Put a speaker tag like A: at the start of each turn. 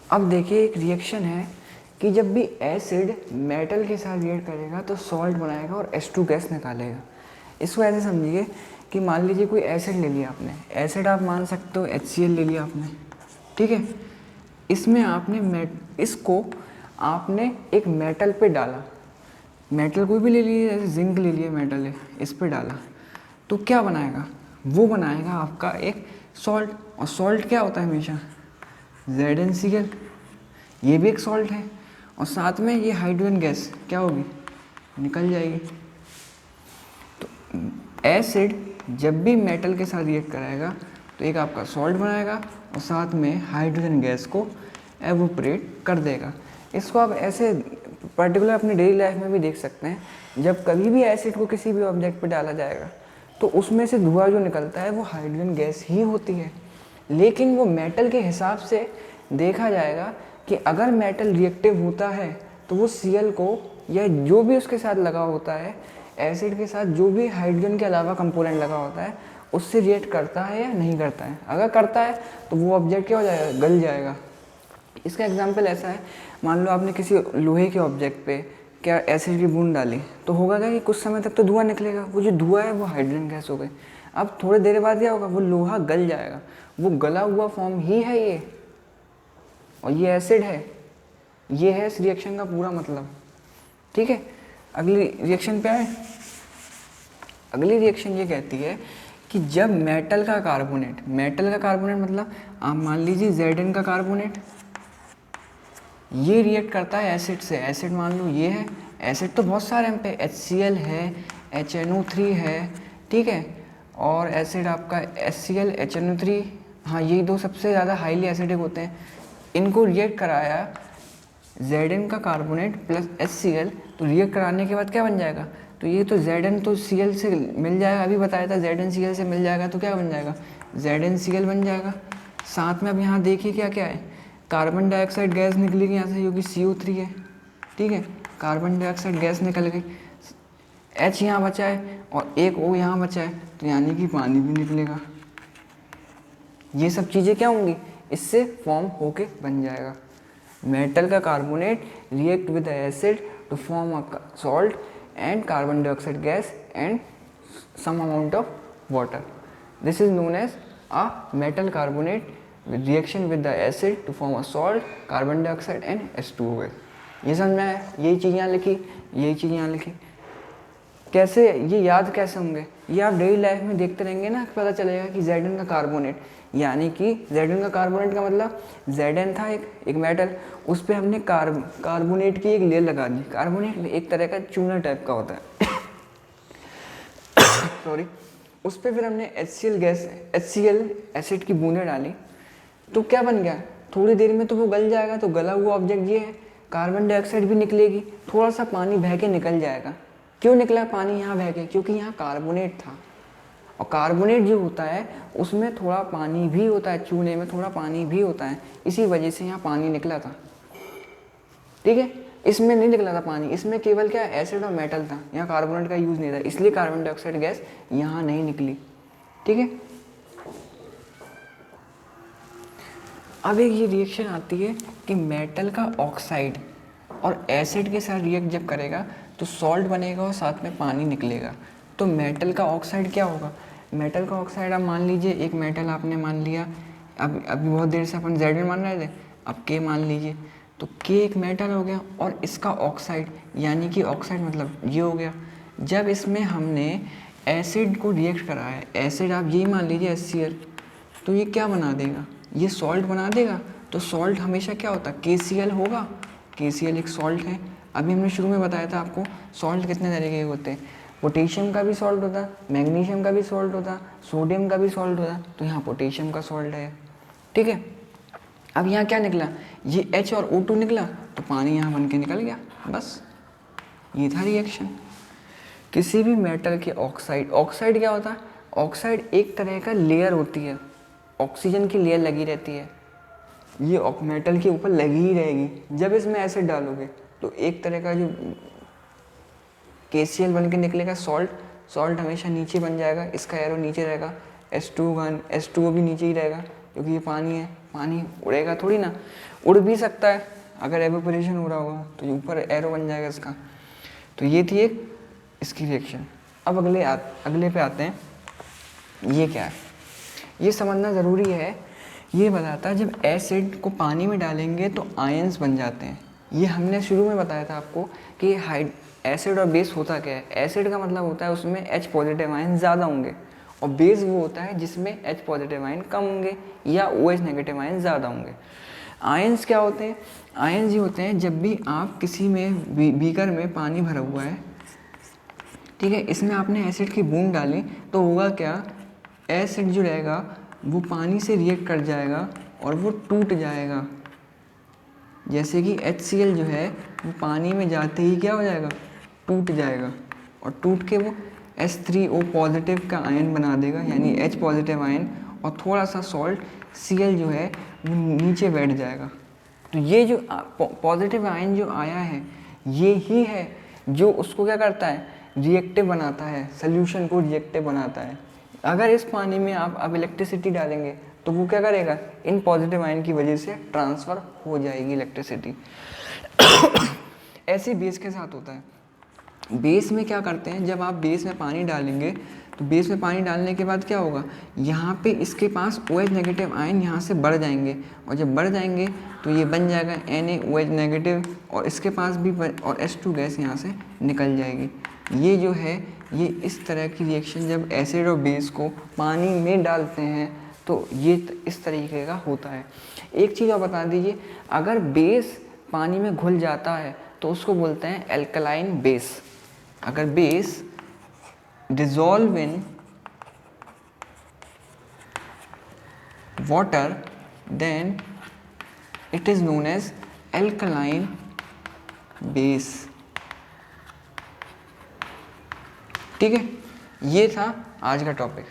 A: अब देखिए एक रिएक्शन है कि जब भी एसिड मेटल के साथ रिएक्ट करेगा तो सॉल्ट बनाएगा और H2 गैस निकालेगा। इसको ऐसे समझिए कि मान लीजिए कोई एसिड ले लिया आपने, एसिड आप मान सकते हो HCl ले लिया आपने, ठीक है। इसमें आपने इसको आपने एक मेटल पे डाला, मेटल कोई भी ले लिए, जैसे जिंक ले लिया, मेटल है, इस पे डाला तो क्या बनाएगा, वो बनाएगा आपका एक सॉल्ट। और सॉल्ट क्या होता है हमेशा, ZnCl, ये भी एक सॉल्ट है। और साथ में ये हाइड्रोजन गैस क्या होगी, निकल जाएगी। तो एसिड जब भी मेटल के साथ रिएक्ट कराएगा तो एक आपका सॉल्ट बनाएगा और साथ में हाइड्रोजन गैस को एवोपरेट कर देगा। इसको आप ऐसे पर्टिकुलर अपनी डेली लाइफ में भी देख सकते हैं। जब कभी भी एसिड को किसी भी ऑब्जेक्ट पर डाला जाएगा तो उसमें से धुआं जो निकलता है वो हाइड्रोजन गैस ही होती है। लेकिन वो मेटल के हिसाब से देखा जाएगा कि अगर मेटल रिएक्टिव होता है तो वो Cl को या जो भी उसके साथ लगा होता है, एसिड के साथ जो भी हाइड्रोजन के अलावा कंपोनेंट लगा होता है, उससे रिएक्ट करता है या नहीं करता है। अगर करता है तो वो ऑब्जेक्ट क्या हो जाएगा, गल जाएगा। इसका एग्जाम्पल ऐसा है, मान लो आपने किसी लोहे के ऑब्जेक्ट पे क्या एसिड की बूंद डाली तो होगा क्या कि कुछ समय तक तो धुआं निकलेगा, वो जो धुआं है वो हाइड्रोजन गैस हो गई। अब थोड़ी देर बाद क्या होगा, वो लोहा गल जाएगा, वो गला हुआ फॉर्म ही है ये, और ये एसिड है। ये है इस रिएक्शन का पूरा मतलब, ठीक है। अगली रिएक्शन पे आए। अगली रिएक्शन ये कहती है कि जब मेटल का कार्बोनेट मतलब आप मान लीजिए Zn का कार्बोनेट, ये रिएक्ट करता है एसिड से। एसिड मान लो ये है, एसिड तो बहुत सारे हम पे HCl है, HNO3 है, ठीक है। और एसिड आपका HCl HNO3, हाँ यही दो सबसे ज़्यादा हाईली एसिडिक होते हैं। इनको रिएक्ट कराया Zn का कार्बोनेट प्लस HCl, तो रिएक्ट कराने के बाद क्या बन जाएगा, तो ये तो Zn तो Cl से मिल जाएगा, अभी बताया था ZnCl से मिल जाएगा, तो क्या बन जाएगा, ZnCl बन जाएगा। साथ में अब यहाँ देखिए क्या क्या है, कार्बन डाइऑक्साइड गैस निकलेगी यहाँ से जो कि CO3 है, ठीक है। कार्बन डाइऑक्साइड गैस निकल गई, H यहाँ बचा है और एक O यहाँ बचा है, तो यानी कि पानी भी निकलेगा। ये सब चीज़ें क्या होंगी, इससे फॉर्म होके बन जाएगा। मेटल का carbonate react with acid to form a salt and carbon dioxide gas and some amount of water. This is known as a metal carbonate reaction with the acid to form a salt, carbon dioxide and H2O gas. ये समझ में आया, यही चीज़ यहाँ लिखी, यही चीज़ यहाँ लिखी। कैसे ये याद कैसे होंगे, ये आप डेली लाइफ में देखते रहेंगे ना, पता चलेगा कि Zn का कार्बोनेट, यानी कि Zn का कार्बोनेट का मतलब Zn था एक मेटल, उस पर हमने कार्बोनेट की एक लेयर लगा दी। कार्बोनेट एक तरह का चूना टाइप का होता है सॉरी। उस पर फिर हमने HCl एसिड की बूंदें डाली, तो क्या बन गया, थोड़ी देर में तो वो गल जाएगा। तो गला हुआ ऑब्जेक्ट ये है, कार्बन डाइऑक्साइड भी निकलेगी, थोड़ा सा पानी बह के निकल जाएगा। क्यों निकला पानी यहाँ बह के, क्योंकि यहाँ कार्बोनेट था, और कार्बोनेट जो होता है उसमें थोड़ा पानी भी होता है, चूने में थोड़ा पानी भी होता है, इसी वजह से यहाँ पानी निकला था, ठीक है। इसमें नहीं निकला था पानी, इसमें केवल क्या एसिड और मेटल था, यहाँ कार्बोनेट का यूज़ नहीं था, इसलिए कार्बन डाइऑक्साइड गैस यहाँ नहीं निकली, ठीक है। अब एक ये रिएक्शन आती है कि मेटल का ऑक्साइड और एसिड के साथ रिएक्ट जब करेगा तो सॉल्ट बनेगा और साथ में पानी निकलेगा। तो मेटल का ऑक्साइड क्या होगा, मेटल का ऑक्साइड आप मान लीजिए एक मेटल आपने मान लिया, अभी बहुत देर से अपन Zn मान रहे थे, अब K मान लीजिए, तो K एक मेटल हो गया और इसका ऑक्साइड, यानी कि ऑक्साइड मतलब ये हो गया। जब इसमें हमने एसिड को रिएक्ट कराया, एसिड आप यही मान लीजिए HCl, तो ये क्या बना देगा, ये सॉल्ट बना देगा। तो सॉल्ट हमेशा क्या होता है, KCl होगा, KCl एक सॉल्ट है। अभी हमने शुरू में बताया था आपको सॉल्ट कितने तरीके के होते हैं, पोटेशियम का भी सॉल्ट होता है, मैग्नीशियम का भी सॉल्ट होता है, सोडियम का भी सॉल्ट होता है, तो यहाँ पोटेशियम का सॉल्ट है, ठीक है। अब यहाँ क्या निकला, ये H और O2 निकला, तो पानी यहाँ बन के निकल गया, बस ये था रिएक्शन। किसी भी मेटल के ऑक्साइड क्या होता है, ऑक्साइड एक तरह का लेयर होती है, ऑक्सीजन की लेयर लगी रहती है, ये मेटल के ऊपर लगी ही रहेगी। जब इसमें एसिड डालोगे तो एक तरह का जो KCl बन के निकलेगा सॉल्ट हमेशा नीचे बन जाएगा, इसका एरो नीचे रहेगा, H2O भी नीचे ही रहेगा, क्योंकि ये पानी है, पानी उड़ेगा थोड़ी ना, उड़ भी सकता है अगर एवेपोरेशन हो रहा होगा तो ऊपर एरो बन जाएगा इसका। तो ये थी एक इसकी रिएक्शन। अब अगले पे आते हैं, ये क्या है, ये समझना ज़रूरी है। ये बताता है जब एसिड को पानी में डालेंगे तो आयंस बन जाते हैं। ये हमने शुरू में बताया था आपको कि एसिड और बेस होता क्या है। एसिड का मतलब होता है उसमें H पॉजिटिव आयन ज़्यादा होंगे, और बेस वो होता है जिसमें H पॉजिटिव आयन कम होंगे या OH नेगेटिव आयन ज़्यादा होंगे। आयंस क्या होते हैं? आयंस ये होते हैं जब भी आप किसी में बीकर में पानी भरा हुआ है, ठीक है, इसमें आपने एसिड की बूंद डाली तो होगा क्या, एसिड जो रहेगा वो पानी से रिएक्ट कर जाएगा और वो टूट जाएगा। जैसे कि HCl जो है वो पानी में जाते ही क्या हो जाएगा, टूट जाएगा, और टूट के वो H3O पॉजिटिव का आयन बना देगा, यानी H पॉजिटिव आयन, और थोड़ा सा सॉल्ट Cl जो है वो नीचे बैठ जाएगा। तो ये जो पॉजिटिव आयन जो आया है ये ही है जो उसको क्या करता है, रिएक्टिव बनाता है, सॉल्यूशन को रिएक्टिव बनाता है। अगर इस पानी में आप अब इलेक्ट्रिसिटी डालेंगे तो वो क्या करेगा, इन पॉजिटिव आयन की वजह से ट्रांसफ़र हो जाएगी इलेक्ट्रिसिटी। ऐसे बेस के साथ होता है। बेस में क्या करते हैं, जब आप बेस में पानी डालेंगे तो बेस में पानी डालने के बाद क्या होगा, यहाँ पे इसके पास OH नेगेटिव आयन यहाँ से बढ़ जाएंगे, और जब बढ़ जाएंगे तो ये बन जाएगा NaOH नेगेटिव, और इसके पास भी और H2 गैस यहाँ से निकल जाएगी। ये जो है ये इस तरह की रिएक्शन जब एसिड और बेस को पानी में डालते हैं तो ये इस तरीके का होता है। एक चीज़ और बता दीजिए, अगर बेस पानी में घुल जाता है तो उसको बोलते हैं एल्कलाइन बेस। अगर base dissolve in water then it is known as alkaline base. ठीक है, ये था आज का टॉपिक।